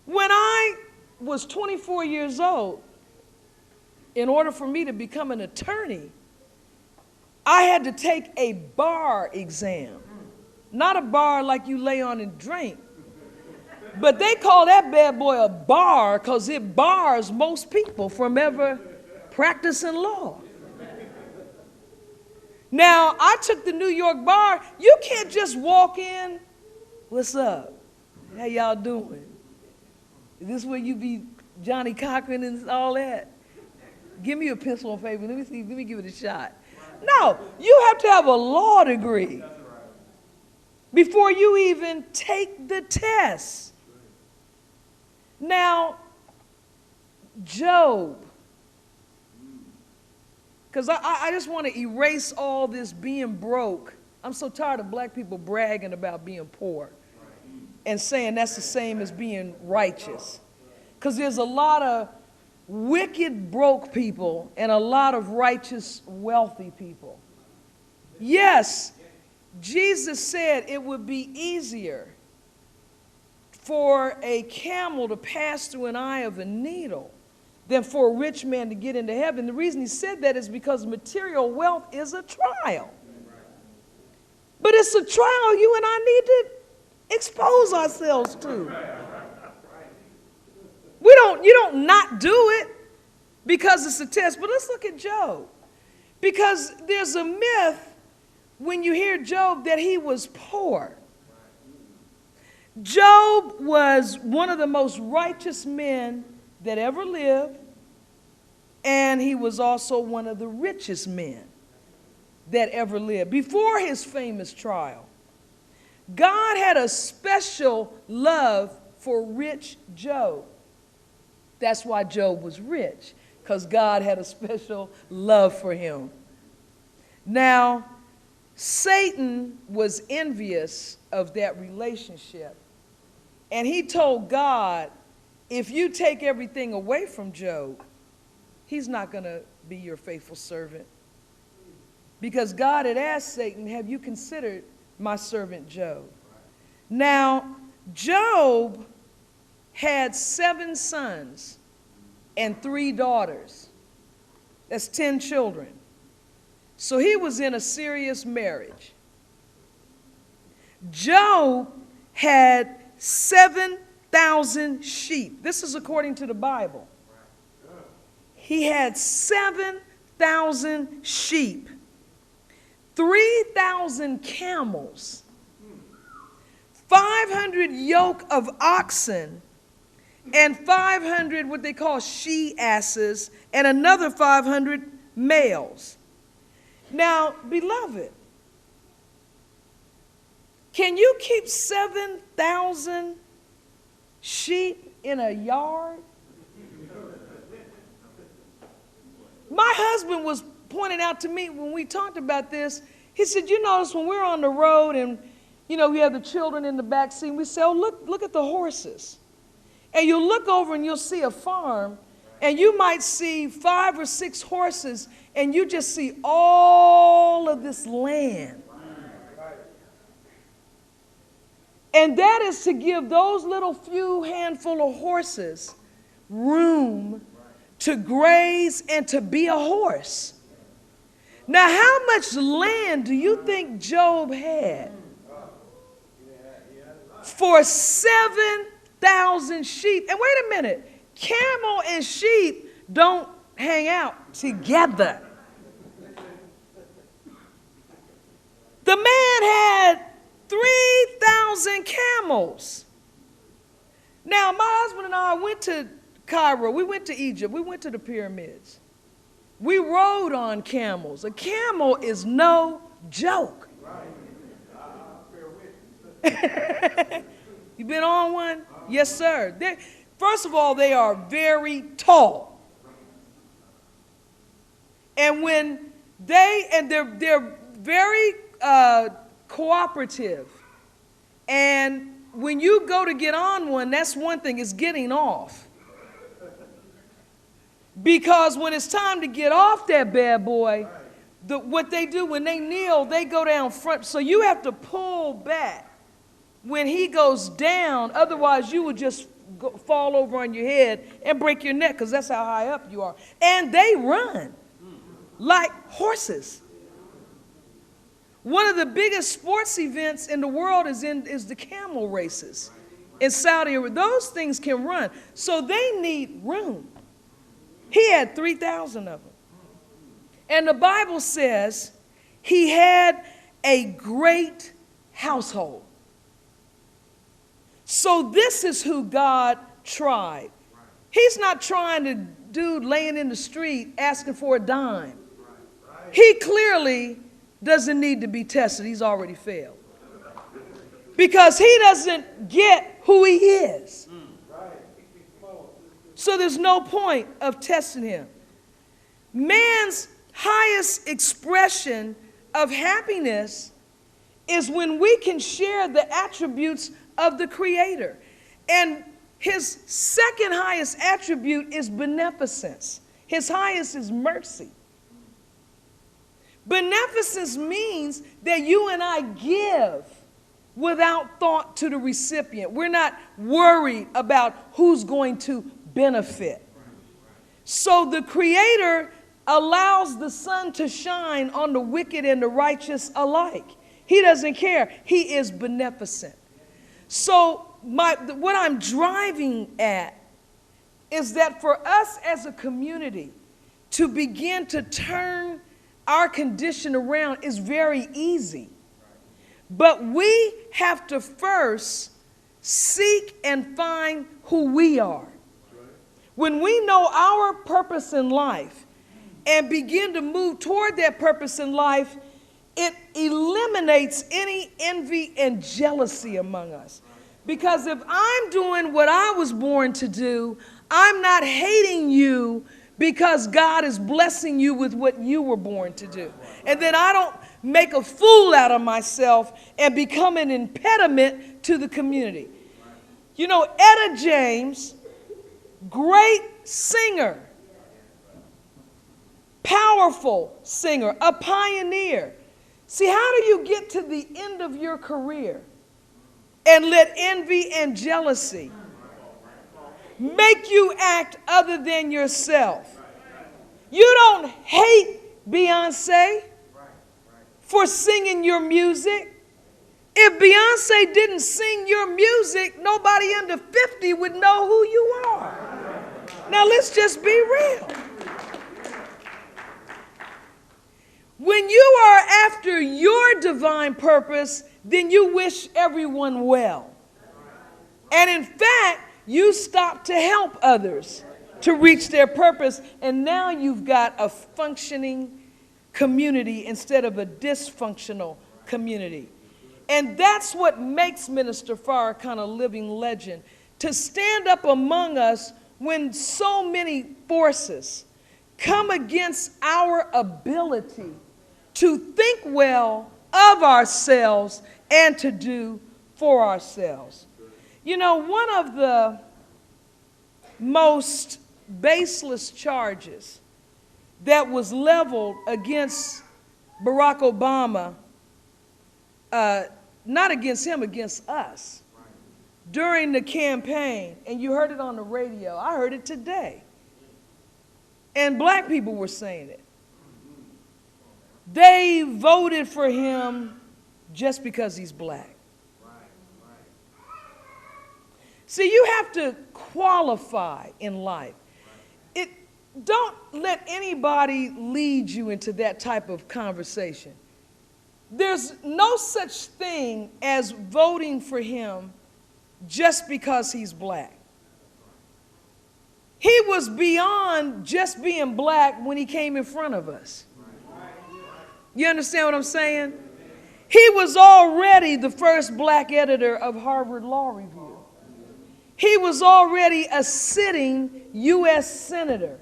When I was 24 years old, in order for me to become an attorney, I had to take a bar exam. Not a bar like you lay on and drink, but they call that bad boy a bar because it bars most people from ever practicing law. Now, I took the New York bar. You can't just walk in, what's up? How y'all doing? Is this where you be Johnny Cochran and all that? Give me a pencil and paper. Let me give it a shot. No, you have to have a law degree before you even take the test. Now, Job, because I just want to erase all this being broke. I'm so tired of black people bragging about being poor and saying that's the same as being righteous. Because there's a lot of wicked broke people and a lot of righteous wealthy people. Yes, Jesus said it would be easier for a camel to pass through an eye of a needle than for a rich man to get into heaven. The reason he said that is because material wealth is a trial. But it's a trial you and I need to expose ourselves to. You don't not do it because it's a test. But let's look at Job. Because there's a myth when you hear Job that he was poor. Job was one of the most righteous men that ever lived, and he was also one of the richest men that ever lived. Before his famous trial, God had a special love for rich Job. That's why Job was rich, because God had a special love for him. Now, Satan was envious of that relationship. And he told God, if you take everything away from Job, he's not going to be your faithful servant. Because God had asked Satan, have you considered my servant Job? Now, Job had 7 sons and 3 daughters. That's 10 children. So he was in a serious marriage. Job had 7,000 sheep. This is according to the Bible. He had 7,000 sheep, 3,000 camels, 500 yoke of oxen, and 500 what they call she-asses, and another 500 males. Now, beloved, can you keep 7,000 sheep in a yard? My husband was pointing out to me when we talked about this, he said, you notice when we're on the road and, we have the children in the back seat, we say, oh, look at the horses. And you'll look over and you'll see a farm, and you might see 5 or 6 horses, and you just see all of this land. And that is to give those little few handful of horses room to graze and to be a horse. Now, how much land do you think Job had for 7,000 sheep? And wait a minute, camel and sheep don't hang out together. The man had 3,000 camels. Now, my husband and I went to Cairo. We went to Egypt. We went to the pyramids. We rode on camels. A camel is no joke. You been on one? Yes, sir. First of all, they are very tall. And they're very cooperative. And when you go to get on one, that's one thing, is getting off. Because when it's time to get off that bad boy, what they do when they kneel, they go down front. So you have to pull back when he goes down. Otherwise, you would just fall over on your head and break your neck because that's how high up you are. And they run like horses. One of the biggest sports events in the world is the camel races in Saudi Arabia. Those things can run, so they need room. He had 3,000 of them. And the Bible says he had a great household. So this is who God tried. He's not trying to dude laying in the street asking for a dime. He clearly doesn't need to be tested. He's already failed. Because he doesn't get who he is. So there's no point of testing him. Man's highest expression of happiness is when we can share the attributes of the Creator. And his second highest attribute is beneficence. His highest is mercy. Beneficence means that you and I give without thought to the recipient. We're not worried about who's going to benefit. So the Creator allows the sun to shine on the wicked and the righteous alike. He doesn't care. He is beneficent. So what I'm driving at is that for us as a community to begin to turn our condition around is very easy. But we have to first seek and find who we are. When we know our purpose in life and begin to move toward that purpose in life, it eliminates any envy and jealousy among us. Because if I'm doing what I was born to do, I'm not hating you because God is blessing you with what you were born to do. And then I don't make a fool out of myself and become an impediment to the community. You know, Etta James, great singer, powerful singer, a pioneer. See, how do you get to the end of your career and let envy and jealousy make you act other than yourself? You don't hate Beyonce for singing your music. If Beyonce didn't sing your music, nobody under 50 would know who you are. Now let's just be real. When you are after your divine purpose, then you wish everyone well. And in fact, you stop to help others to reach their purpose, and now you've got a functioning community instead of a dysfunctional community. And that's what makes Minister Farrakhan a living legend, to stand up among us when so many forces come against our ability to think well of ourselves and to do for ourselves. You know, one of the most baseless charges that was leveled against Barack Obama, not against him, against us, during the campaign, and you heard it on the radio, I heard it today, and black people were saying it. They voted for him just because he's black. See, you have to qualify in life. Don't let anybody lead you into that type of conversation. There's no such thing as voting for him just because he's black. He was beyond just being black when he came in front of us. You understand what I'm saying? He was already the first black editor of Harvard Law Review. He was already a sitting U.S. senator.